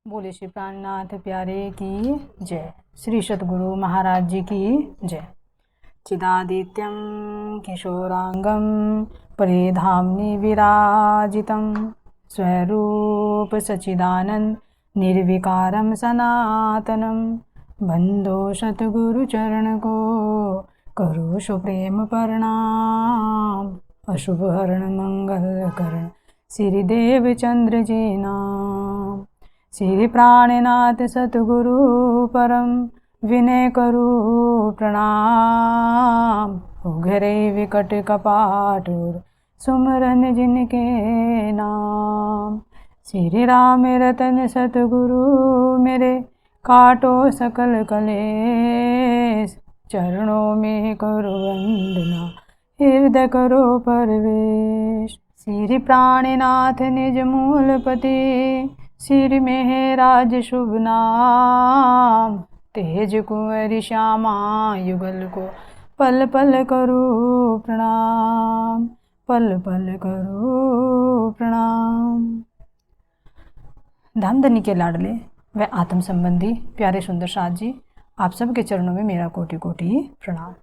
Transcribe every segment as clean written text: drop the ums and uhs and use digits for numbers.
बोले श्री प्राणनाथ प्यारे की जय। श्री सद्गुरु महाराज जी की जय। चिदादित्यं किशोरांगं परिधाम्नि विराजितं स्वरूप सच्चिदानंद निर्विकारं सनातनं बंदो सतगुरु चरण को करो सुप्रेम प्रणाम। अशुभ हरण मंगल करण श्री देव चंद्र जी नाम। श्री प्राणनाथ सतगुरु परम विनय करू प्रणाम। उघरे विकट कपाट सुमरन जिनके नाम। श्री राम रतन सतगुरु मेरे काटो सकल कलेश। चरणों में करो वंदना हृदय करो प्रवेश। श्री प्राणनाथ निज मूलपति श्री मेहराज शुभ नाम। तेज कुंवर श्यामा युगल को पल पल करो प्रणाम। पल पल करो प्रणाम। धामधनी के लाडले व आत्म संबंधी प्यारे सुंदर साथ जी, आप सबके चरणों में मेरा कोटि कोटि प्रणाम।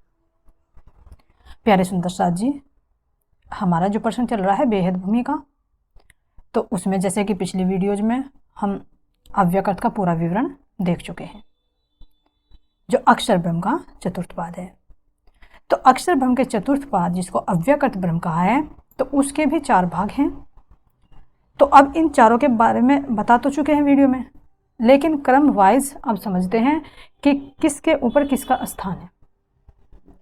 प्यारे सुंदर साथ जी, हमारा जो प्रश्न चल रहा है बेहद भूमि का, तो उसमें जैसे कि पिछली वीडियोज में हम अव्यकृत का पूरा विवरण देख चुके हैं, जो अक्षर ब्रह्म का चतुर्थ पाद है। तो अक्षर ब्रह्म के चतुर्थ पाद जिसको अव्यकृत ब्रह्म कहा है, तो उसके भी 4 भाग हैं। तो अब इन चारों के बारे में बता तो चुके हैं वीडियो में, लेकिन क्रम वाइज अब समझते हैं कि किसके ऊपर किसका स्थान है।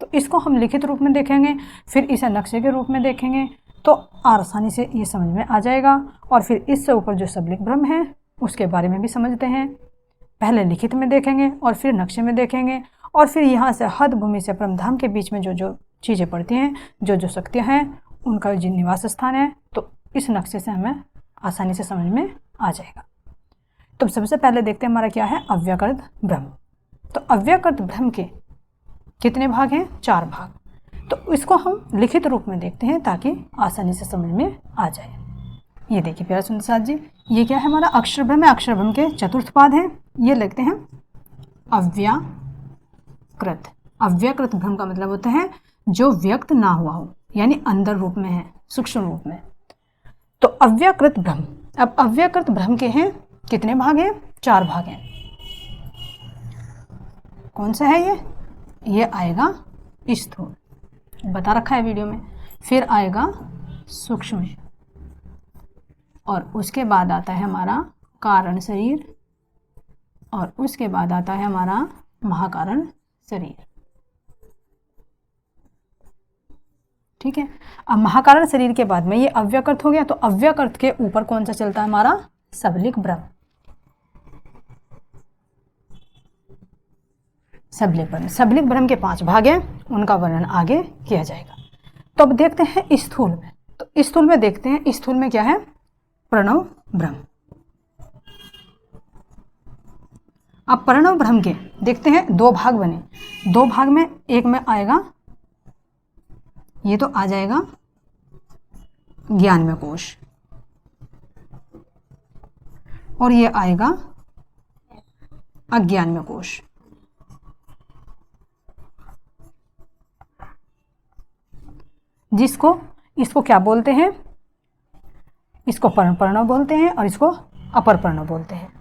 तो इसको हम लिखित रूप में देखेंगे, फिर इसे नक्शे के रूप में देखेंगे, तो आसानी से ये समझ में आ जाएगा। और फिर इससे ऊपर जो सबलिक ब्रह्म है उसके बारे में भी समझते हैं। पहले लिखित में देखेंगे और फिर नक्शे में देखेंगे, और फिर यहाँ से हद भूमि से परमधाम के बीच में जो जो चीज़ें पड़ती हैं, जो जो शक्तियाँ हैं, उनका जो निवास स्थान है, तो इस नक्शे से हमें आसानी से समझ में आ जाएगा। तो सबसे पहले देखते हैं हमारा क्या है, अव्यकृत ब्रह्म। तो अव्यकृत ब्रह्म के कितने भाग हैं? 4 भाग। तो इसको हम लिखित रूप में देखते हैं ताकि आसानी से समझ में आ जाए। ये देखिए प्यारे सुंदर साथ जी, ये क्या है हमारा अक्षर ब्रह्म है। अक्षर ब्रह्म के चतुर्थ पाद है, ये लिखते हैं अव्यकृत। अव्यकृत ब्रह्म का मतलब होता है जो व्यक्त ना हुआ हो, यानी अंदर रूप में है, सूक्ष्म रूप में। तो अव्यकृत ब्रह्म, अब अव्यकृत ब्रह्म के हैं कितने भाग हैं? 4 भाग हैं। कौन सा है ये आएगा स्थूल, बता रखा है वीडियो में। फिर आएगा सूक्ष्म, और उसके बाद आता है हमारा कारण शरीर, और उसके बाद आता है हमारा महाकारण शरीर। ठीक है। अब महाकारण शरीर के बाद में ये अव्यकृत हो गया। तो अव्यकृत के ऊपर कौन सा चलता है? हमारा सबलिक ब्रह्म। सबलिक ब्रह्म के 5 भाग हैं, उनका वर्णन आगे किया जाएगा। तो अब देखते हैं स्थूल में। तो स्थूल में देखते हैं, स्थूल में क्या है? प्रणव ब्रह्म। अब प्रणव ब्रह्म के देखते हैं 2 भाग बने। 2 भाग में एक में आएगा, ये तो आ जाएगा ज्ञानमय कोश, और ये आएगा अज्ञानमय कोश। इसको क्या बोलते हैं? इसको प्रणव बोलते हैं, और इसको अपर प्रणव बोलते हैं।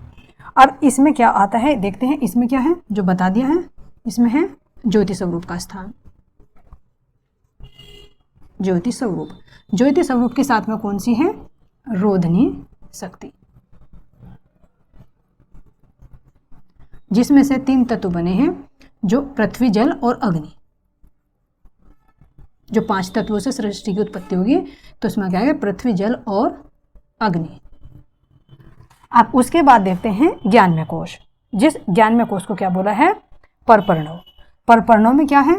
और इसमें क्या आता है देखते हैं। इसमें क्या है जो बता दिया है, इसमें है ज्योति स्वरूप का स्थान। ज्योति स्वरूप, ज्योति स्वरूप के साथ में कौन सी है? रोधनी शक्ति, जिसमें से 3 तत्व बने हैं, जो पृथ्वी, जल और अग्नि। जो 5 तत्वों से सृष्टि की उत्पत्ति होगी, तो उसमें क्या है? पृथ्वी, जल और अग्नि। अब उसके बाद देखते हैं ज्ञानमय कोश। जिस ज्ञानमय कोश को क्या बोला है? परप्रणव। परप्रणव में क्या है?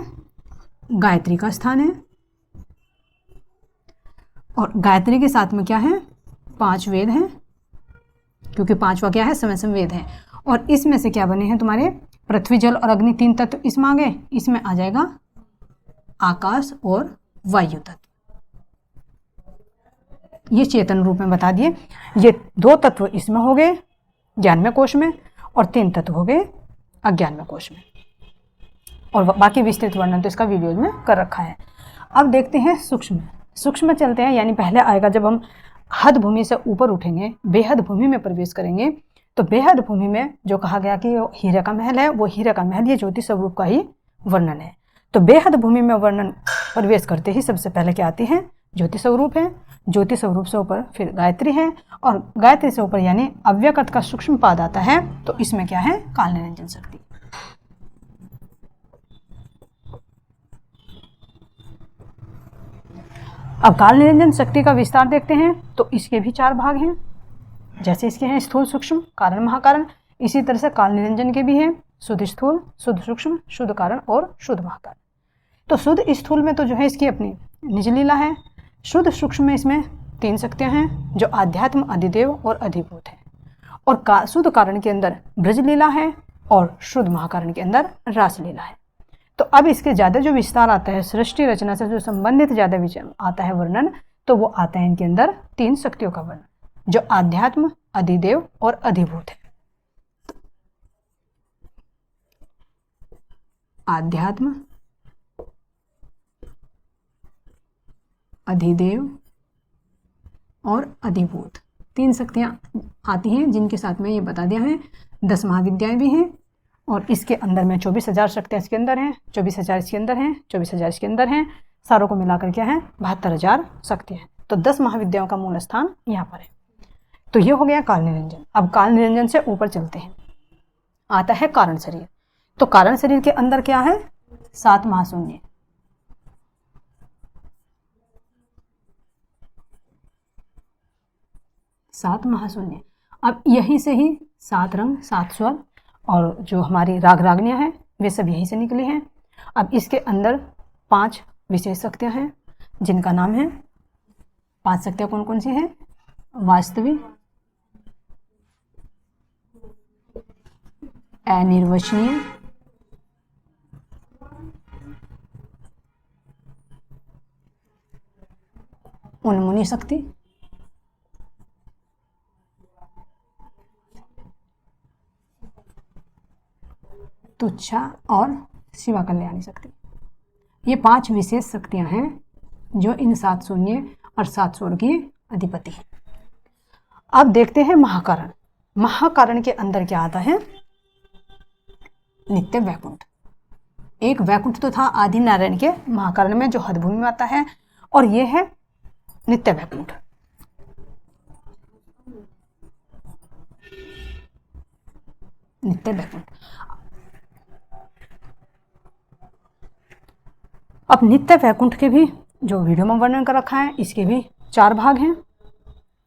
गायत्री का स्थान है, और गायत्री के साथ में क्या है? 5 वेद हैं, क्योंकि 5वां क्या है? समय वेद है। और इसमें से क्या बने हैं तुम्हारे? पृथ्वी, जल और अग्नि 3 तत्व इसमें आ गए। इसमें आ जाएगा आकाश और वायु तत्व। ये चेतन रूप में बता दिए। ये 2 तत्व इसमें हो गए, ज्ञानमय कोश में, और 3 तत्व हो गए अज्ञानमय कोश में। और बाकी विस्तृत वर्णन तो इसका वीडियो में कर रखा है। अब देखते हैं सूक्ष्म। सूक्ष्म में चलते हैं, यानी पहले आएगा जब हम हद भूमि से ऊपर उठेंगे, बेहद भूमि में प्रवेश करेंगे, तो बेहद भूमि में जो कहा गया कि हीरे का महल है, वो हीरे का महल ये ज्योति स्वरूप का ही वर्णन है। तो बेहद भूमि में वर्णन प्रवेश करते ही सबसे पहले क्या आती है? ज्योति स्वरूप है। ज्योति स्वरूप से ऊपर फिर गायत्री है, और गायत्री से ऊपर यानी अव्यक्त का सूक्ष्म पाद आता है, तो इसमें क्या है? काल निरंजन शक्ति। अब काल निरंजन शक्ति का विस्तार देखते हैं, तो इसके भी 4 भाग हैं। जैसे इसके हैं स्थूल, सूक्ष्म, कारण, महाकारण, इसी तरह से काल निरंजन के भी हैं शुद्ध स्थूल, शुद्ध सूक्ष्म, शुद्ध कारण और शुद्ध महाकारण। तो शुद्ध स्थूल में तो जो है इसकी अपनी निज लीला है। शुद्ध सूक्ष्म में इसमें 3 शक्तियाँ हैं जो आध्यात्म, अधिदेव और अधिभूत है। और शुद्ध कारण के अंदर ब्रज लीला है, और शुद्ध महाकारण के अंदर रास लीला है। तो अब इसके ज़्यादा जो विस्तार आता है, सृष्टि रचना से जो संबंधित ज़्यादा आता है वर्णन, तो वो आता है इनके अंदर 3 शक्तियों का वर्णन, जो आध्यात्म, अधिदेव और अधिभूत है। आध्यात्म, अधिदेव और अधिभूत 3 शक्तियाँ आती हैं, जिनके साथ में ये बता दिया है 10 महाविद्याएं भी हैं। और इसके अंदर में 24,000 शक्तियाँ इसके अंदर हैं, 24,000 इसके अंदर हैं, 24,000 इसके अंदर हैं, सारों को मिलाकर क्या है? 72,000 शक्तियाँ हैं। तो 10 महाविद्याओं का मूल स्थान यहाँ पर है। तो ये हो गया काल निरंजन। अब काल निरंजन से ऊपर चलते हैं, आता है कारण शरीर। तो कारण शरीर के अंदर क्या है? 7 महाशून्य। सात महाशून्य। अब यहीं से ही 7 रंग, 7 स्वर और जो हमारी राग रागनियाँ हैं वे सब यहीं से निकली हैं। अब इसके अंदर 5 विशेष शक्तियाँ हैं, जिनका नाम है, 5 शक्तियाँ कौन कौन सी हैं? वास्तविक, अनिर्वचनीय, उन्मुनी शक्ति, तुच्छा और शिवा कल्याणी शक्ति। ये 5 विशेष शक्तियां हैं जो इन 7 शून्य और 7 स्वर की अधिपति हैं। अब देखते हैं महाकारण। महाकारण के अंदर क्या आता है? नित्य वैकुंठ। एक वैकुंठ तो था आदि नारायण के महाकारण में, जो हदभूमि में आता है, और ये है नित्य वैकुंठ। नित्य वैकुंठ। अब नित्य वैकुंठ के भी जो वीडियो में वर्णन कर रखा है, इसके भी 4 भाग हैं।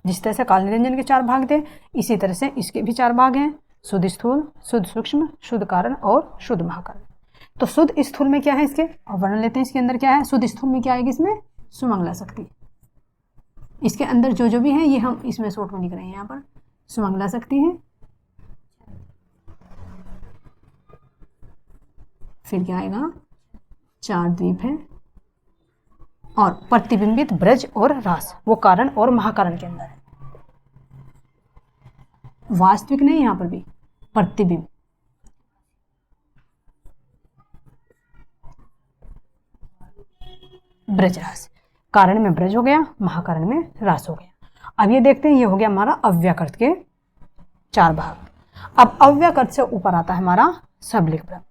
जिस तरह से काल निरंजन के 4 भाग थे, इसी तरह से इसके भी 4 भाग हैं, शुद्ध स्थूल, शुद्ध सूक्ष्म, शुद्ध कारण और शुद्ध महाकारण। तो शुद्ध स्थूल में क्या है इसके, और वर्णन लेते हैं। इसके अंदर क्या है? शुद्ध स्थूल में क्या आएगी? इसमें सुमंगला शक्ति। इसके अंदर जो जो भी है ये हम इसमें शॉर्ट में लिख रहे हैं। यहाँ पर सुमंगला शक्ति है, फिर क्या आएगा? 4 द्वीप है, और प्रतिबिंबित ब्रज और रास, वो कारण और महाकारण के अंदर है। वास्तविक नहीं, यहाँ पर भी प्रतिबिंब। ब्रज रास, कारण में ब्रज हो गया, महाकारण में रास हो गया। अब ये देखते हैं, ये हो गया हमारा अव्याकृत के 4 भाग। अब अव्याकृत से ऊपर आता है हमारा सबलिक ब्रह्म।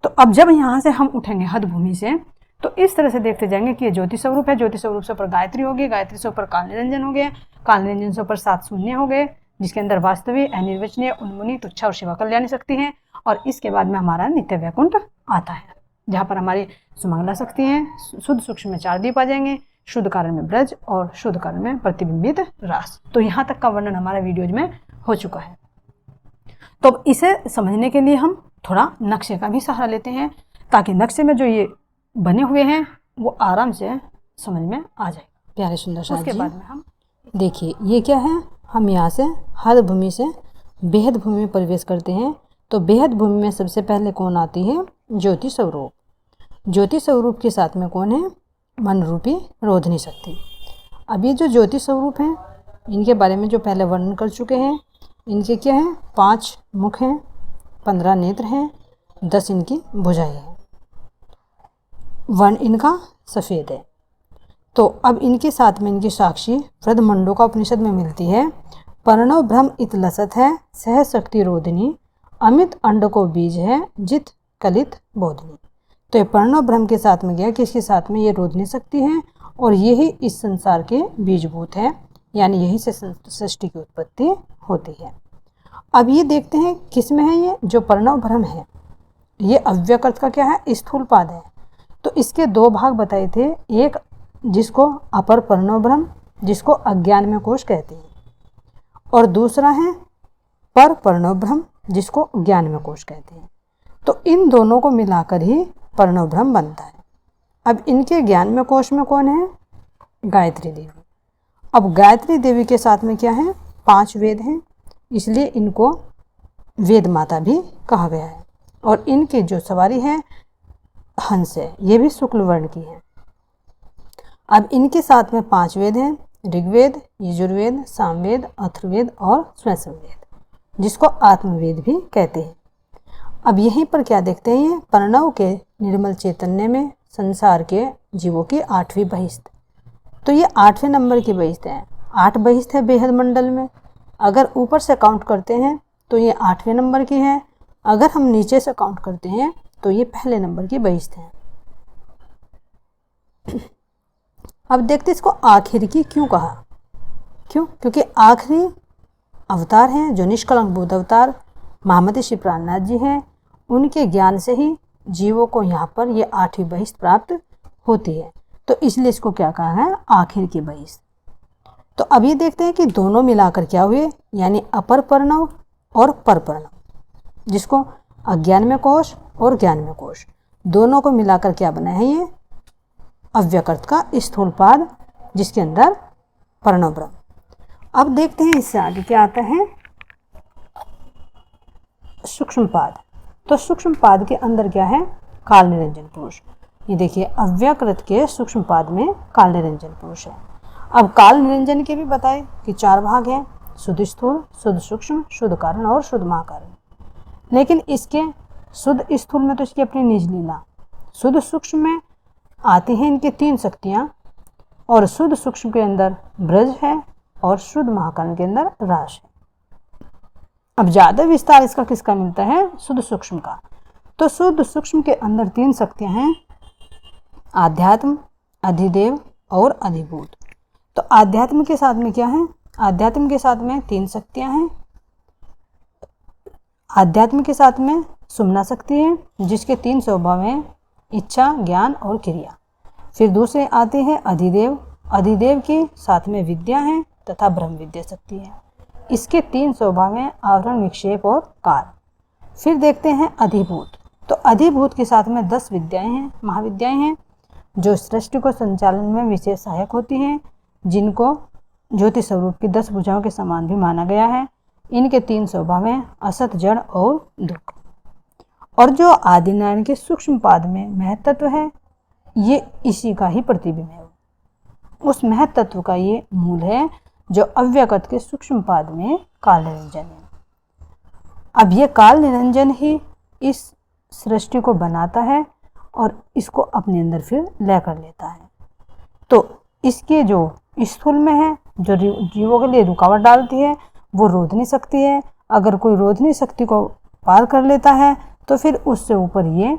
तो अब जब यहाँ से हम उठेंगे हद भूमि से, तो इस तरह से देखते जाएंगे कि ये ज्योति स्वरूप है। ज्योति स्वरूप से ऊपर गायत्री होगी, गायत्री से ऊपर काल निरंजन हो गया, काल निरंजन से ऊपर 7 शून्य हो गए, जिसके अंदर वास्तविक, अनिर्वचनीय, उन्मुनी, तुच्छा और शिवा कल्याणी शक्ति है। और इसके बाद में हमारा नित्य वैकुंठ आता है, जहाँ पर हमारी सुमंगला शक्ति है। शुद्ध सूक्ष्म में 4 द्वीप आ जाएंगे, शुद्ध कारण में ब्रज और शुद्ध कारण में प्रतिबिंबित रास। तो यहाँ तक का वर्णन हमारा वीडियोज में हो चुका है। तो इसे समझने के लिए हम थोड़ा नक्शे का भी सहारा लेते हैं, ताकि नक्शे में जो ये बने हुए हैं वो आराम से समझ में आ जाए। प्यारे सुंदर साथ उसके जी, बाद में हम देखिए ये क्या है, हम यहाँ से हद भूमि से बेहद भूमि में प्रवेश करते हैं। तो बेहद भूमि में सबसे पहले कौन आती है? ज्योति स्वरूप। ज्योति स्वरूप के साथ में कौन है? मन रूपी रोधनी शक्ति। अब ये जो ज्योति स्वरूप हैं, इनके बारे में जो पहले वर्णन कर चुके हैं, इनके क्या हैं, 5 मुख हैं, 15 नेत्र हैं, 10 इनकी भुजाएं हैं, वर्ण इनका सफ़ेद है। तो अब इनके साथ में इनकी साक्षी वृद्ध मंडूका उपनिषद में मिलती है। पर्णव ब्रह्म इत लसत है, सह शक्ति रोधिनी, अमित अंड को बीज है, जित कलित बोधनी। तो ये पर्णव ब्रह्म के साथ में गया कि इसके साथ में ये रोधनी शक्ति है और यही इस संसार के बीजभूत है, यानी यही से सृष्टि की उत्पत्ति होती है। अब ये देखते हैं किस में है, ये जो पर्णव ब्रह्म है ये अव्यकृत का क्या है, स्थूल पाद है। तो इसके 2 भाग बताए थे, एक जिसको अपर पर्णव ब्रह्म, जिसको अज्ञान में कोश कहते हैं, और दूसरा है पर पर्णव ब्रह्म, जिसको ज्ञान में कोश कहते हैं। तो इन दोनों को मिलाकर ही पर्णव ब्रह्म बनता है। अब इनके ज्ञान में कोश में कौन है, गायत्री देवी। अब गायत्री देवी के साथ में क्या है, 5 वेद हैं, इसलिए इनको वेद माता भी कहा गया है। और इनकी जो सवारी है हंस है, ये भी शुक्ल वर्ण की है। अब इनके साथ में 5 वेद हैं, ऋग्वेद, यजुर्वेद, सामवेद, अथर्ववेद और स्वयंवेद, जिसको आत्मवेद भी कहते हैं। अब यहीं पर क्या देखते हैं, ये प्रणव के निर्मल चैतन्य में संसार के जीवों की 8वीं बहिष्ठ। तो ये 8वें नंबर की बहिष्ठ है। 8 बहिष्ठ है बेहद मंडल में। अगर ऊपर से काउंट करते हैं तो ये 8वें नंबर की है, अगर हम नीचे से काउंट करते हैं तो ये पहले नंबर की बहिष्ठ है। अब देखते इसको आखिर की क्यों कहा, क्यों, क्योंकि आखिरी अवतार हैं जो निष्कलंक बुद्ध अवतार महामती श्री प्राणनाथ जी हैं, उनके ज्ञान से ही जीवों को यहाँ पर ये 8वीं बहिष्ठ प्राप्त होती है। तो इसलिए इसको क्या कहा है, आखिर की बहिष्ठ। तो अब ये देखते हैं कि दोनों मिलाकर क्या हुए, यानी अपर पर्णव और पर पर्णव, जिसको अज्ञान में कोश और ज्ञान में कोश, दोनों को मिलाकर क्या बना है, ये अव्यकृत का स्थूल पाद, जिसके अंदर पर्णव ब्रह्म। अब देखते हैं इससे आगे क्या आता है, सूक्ष्म पाद। तो सूक्ष्म पाद के अंदर क्या है, काल निरंजन पुरुष। ये देखिए अव्यकृत के सूक्ष्म पाद में काल निरंजन पुरुष है। अब काल निरंजन के भी बताए कि 4 भाग हैं, शुद्ध स्थूल, शुद्ध सूक्ष्म, शुद्ध कारण और शुद्ध महाकारण। लेकिन इसके शुद्ध स्थूल में तो इसकी अपनी निज लीला, शुद्ध सूक्ष्म में आती हैं इनकी 3 शक्तियाँ, और शुद्ध सूक्ष्म के अंदर ब्रज है और शुद्ध महाकारण के अंदर रास है। अब ज़्यादा विस्तार इसका किसका मिलता है, शुद्ध सूक्ष्म का। तो शुद्ध सूक्ष्म के अंदर 3 शक्तियाँ हैं, आध्यात्म, अधिदेव और अधिभूत। तो आध्यात्म के साथ में क्या है, आध्यात्म के साथ में 3 शक्तियाँ हैं। आध्यात्म के साथ में सुमना शक्ति है, जिसके 3 स्वभाव हैं, इच्छा, ज्ञान और क्रिया। फिर दूसरे आते हैं अधिदेव। अधिदेव के साथ में विद्या है तथा ब्रह्म विद्या शक्ति है। इसके 3 स्वभाव हैं, आवरण, विक्षेप और काल। फिर देखते हैं अधिभूत। तो अधिभूत के साथ में 10 विद्याएं हैं, महाविद्याएं हैं, जो सृष्टि को संचालन में विशेष सहायक होती हैं, जिनको ज्योति स्वरूप की 10 भुजाओं के समान भी माना गया है। इनके 3 स्वभाव हैं, असत, जड़ और दुख। और जो आदिनारायण के सूक्ष्म पाद में महत्त्व है, ये इसी का ही प्रतिबिंब है। उस महत्त्व का ये मूल है जो अव्यकृत के सूक्ष्म पाद में काल निरंजन है। अब ये काल निरंजन ही इस सृष्टि को बनाता है और इसको अपने अंदर फिर लय कर लेता है। तो इसके जो स्थूल में है, जो जीवों के लिए रुकावट डालती है, वो रोधनी शक्ति है। अगर कोई रोधनी शक्ति को पार कर लेता है तो फिर उससे ऊपर ये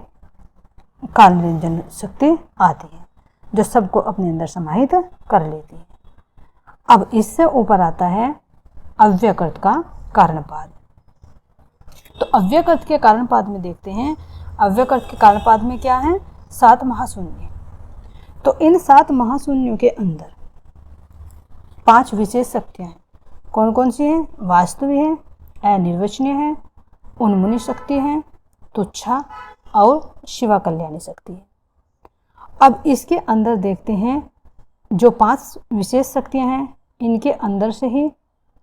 काल निरंजन शक्ति आती है, जो सबको अपने अंदर समाहित कर लेती है। अब इससे ऊपर आता है अव्यकृत का कारणपाद। तो अव्यकृत के कारणपाद में देखते हैं, अव्यकृत के कारणपाद में क्या है, 7 महाशून्य। तो इन 7 महाशून्यों के अंदर 5 विशेष शक्तियाँ हैं। कौन कौन सी हैं, वास्तविक है, अनिर्वचनीय है, उन्मुनी शक्ति है, तुच्छा और शिवा कल्याणी शक्ति है। अब इसके अंदर देखते हैं जो 5 विशेष शक्तियाँ हैं, इनके अंदर से ही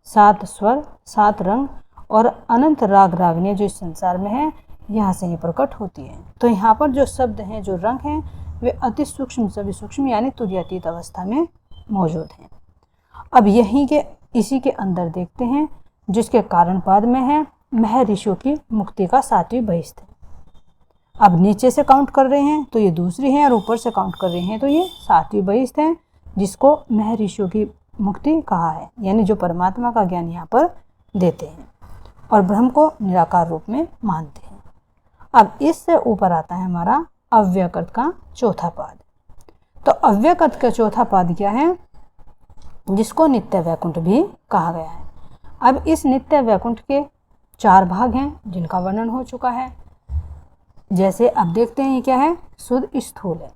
7 स्वर, 7 रंग और अनंत राग रागनियाँ जो इस संसार में है, यहाँ से ही प्रकट होती है। तो यहाँ पर जो शब्द हैं, जो रंग हैं, वे अति सूक्ष्म सभी सूक्ष्म यानी तुर्यातीत अवस्था में मौजूद हैं। अब यहीं के इसी के अंदर देखते हैं जिसके कारण पद में है महर्षियों की मुक्ति का 7वीं बहिष्ठ है। अब नीचे से काउंट कर रहे हैं तो ये दूसरी है और ऊपर से काउंट कर रहे हैं तो ये 7वीं बहिष्ठ है, जिसको महर्षियों की मुक्ति कहा है, यानी जो परमात्मा का ज्ञान यहाँ पर देते हैं और ब्रह्म को निराकार रूप में मानते हैं। अब इससे ऊपर आता है हमारा अव्यकृत का चौथा पाद। तो अव्यकृत का चौथा पाद क्या है, जिसको नित्य वैकुंठ भी कहा गया है। अब इस नित्य वैकुंठ के 4 भाग हैं जिनका वर्णन हो चुका है। जैसे अब देखते हैं ये क्या है, शुद्ध स्थूल है,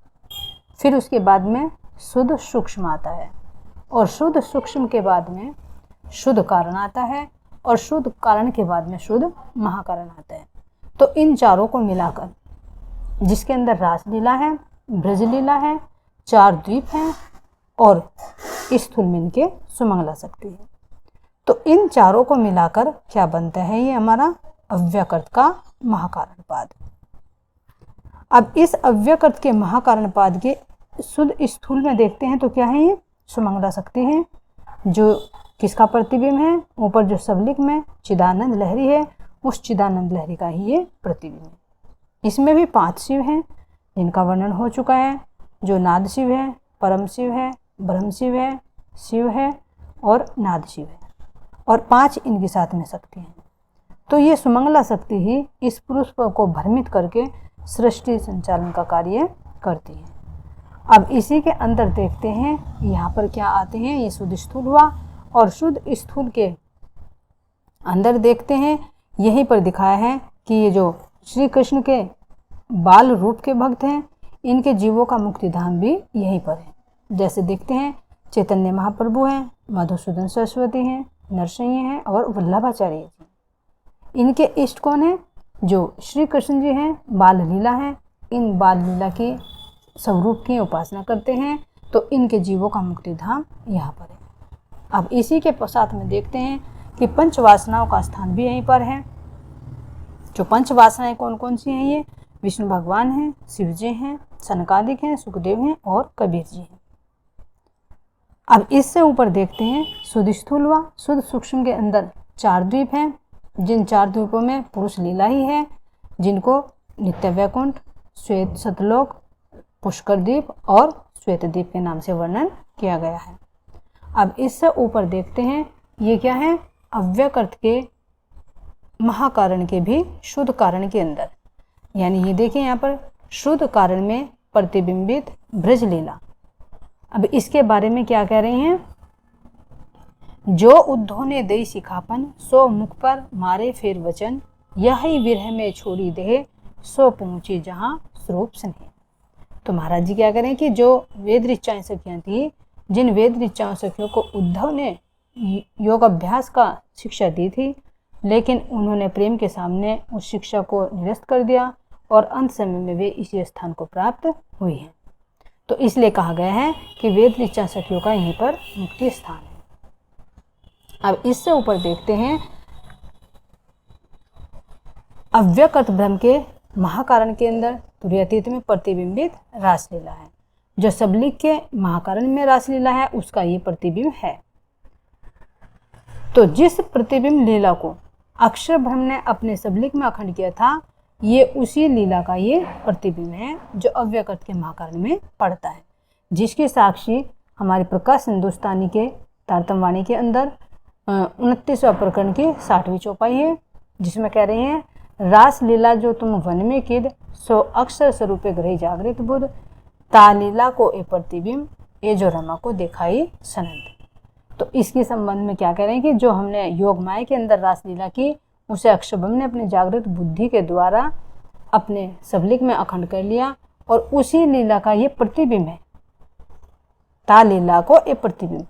फिर उसके बाद में शुद्ध सूक्ष्म आता है और शुद्ध सूक्ष्म के बाद में शुद्ध कारण आता है और शुद्ध कारण के बाद में शुद्ध महाकारण आता है। तो इन चारों को मिलाकर जिसके अंदर रासलीला है, ब्रजलीला है, 4 द्वीप हैं और स्थूल में इनके सुमंगला शक्ति है। तो इन चारों को मिलाकर क्या बनता है, ये हमारा अव्यकृत का महाकारण पाद। अब इस अव्यकृत के महाकारण पाद के शुद्ध स्थूल में देखते हैं तो क्या है, ये सुमंगला शक्ति है, जो किसका प्रतिबिंब है, ऊपर जो सबलिक में चिदानंद लहरी है, उस चिदानंद लहरी का ही ये प्रतिबिंब है। इसमें भी 5 शिव हैं जिनका वर्णन हो चुका है, जो नाद शिव है, परम शिव है, ब्रह्म शिव है और नाद शिव है, और 5 इनके साथ में शक्ति हैं। तो ये सुमंगला शक्ति ही इस पुरुष को भ्रमित करके सृष्टि संचालन का कार्य करती है। अब इसी के अंदर देखते हैं यहाँ पर क्या आते हैं, ये शुद्ध स्थूल हुआ और शुद्ध स्थूल के अंदर देखते हैं यहीं पर दिखाया है कि ये जो श्री कृष्ण के बाल रूप के भक्त हैं, इनके जीवों का मुक्तिधाम भी यहीं पर है। जैसे देखते हैं चैतन्य महाप्रभु हैं, मधुसूदन सरस्वती हैं, नरसिंह हैं और वल्लभाचार्य जी। इनके इष्ट कौन है, जो श्री कृष्ण जी हैं, बाल लीला है, इन बाल लीला की स्वरूप की उपासना करते हैं, तो इनके जीवों का मुक्तिधाम यहाँ पर है। अब इसी के साथ में देखते हैं कि पंच वासनाओं का स्थान भी यहीं पर है। जो पंच वासनाएं कौन कौन सी हैं, ये विष्णु भगवान हैं, शिव जी हैं, सनकादिक हैं, सुखदेव हैं और कबीर जी हैं। अब इससे ऊपर देखते हैं शुद्ध स्थूल व शुद्ध सूक्ष्म के अंदर 4 द्वीप हैं, जिन 4 द्वीपों में पुरुष लीला ही है, जिनको नित्य वैकुंठ, श्वेत सतलोक, पुष्कर द्वीप और श्वेत द्वीप के नाम से वर्णन किया गया है। अब इससे ऊपर देखते हैं ये क्या है, अव्यकृत के महाकारण के भी शुद्ध कारण के अंदर, यानी ये देखिए यहाँ पर शुद्ध कारण में प्रतिबिंबित ब्रज लीला। अब इसके बारे में क्या कह रहे हैं, जो उद्धव ने दई सिखापन, सो मुख पर मारे फिर वचन, यही विरह में छोड़ी दे, सो पहुंची जहां स्वरूप स्नेह। तो महाराज जी क्या करें कि जो वेद ऋचाएं सखियां थी, जिन वेद ऋचाओं सखियों को उद्धव ने योग अभ्यास का शिक्षा दी थी, लेकिन उन्होंने प्रेम के सामने उस शिक्षा को निरस्त कर दिया और अंत समय में वे इसी स्थान को प्राप्त हुई हैं। तो इसलिए कहा गया है कि वेद ऋचा सखियों का यहीं पर मुक्ति स्थान है। अब इससे ऊपर देखते हैं अव्यकृत ब्रह्म के महाकारण के अंदर तुरीयातीत में प्रतिबिंबित रासलीला है। जो सबलिक के महाकारण में रासलीला है उसका ये प्रतिबिंब है। तो जिस प्रतिबिंब लीला को अक्षर ब्रह्म ने अपने सबलिक में अखंड किया था, ये उसी लीला का ये प्रतिबिंब है जो अव्यकृत के महाकारण में पड़ता है, जिसकी साक्षी हमारे प्रकाश हिंदुस्तानी के तारतम्यवाणी के अंदर 29वां प्रकरण की 60वीं चौपाई है, जिसमें कह रहे हैं रास लीला जो तुम वन में किद, सो अक्षर स्वरूपे ग्रही जागृत बुध, तालीला को ए प्रतिबिंब, ये जो रमा को दिखाई सनंद। तो इसके संबंध में क्या कह रहे हैं कि जो हमने योग माया के अंदर रासलीला की, उसे अक्षरब्रह्म ने अपने जागृत बुद्धि के द्वारा अपने सबलिक में अखंड कर लिया और उसी लीला का ये प्रतिबिंब है। तालीला को ए प्रतिबिंब,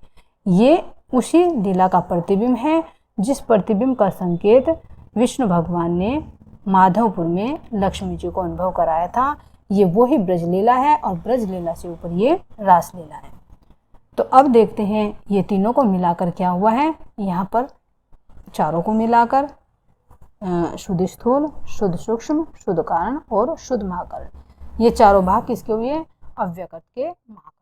ये उसी लीला का प्रतिबिंब है जिस प्रतिबिंब का संकेत विष्णु भगवान ने माधवपुर में लक्ष्मी जी को अनुभव कराया था। ये वही ब्रजलीला है और ब्रजलीला से ऊपर ये रासलीला है। तो अब देखते हैं ये तीनों को मिलाकर क्या हुआ है। यहाँ पर चारों को मिलाकर शुद्ध स्थूल, शुद्ध सूक्ष्म, शुद्ध कारण और शुद्ध महाकारण, ये चारों भाग किसके हुए, अव्यकृत के महाकारण।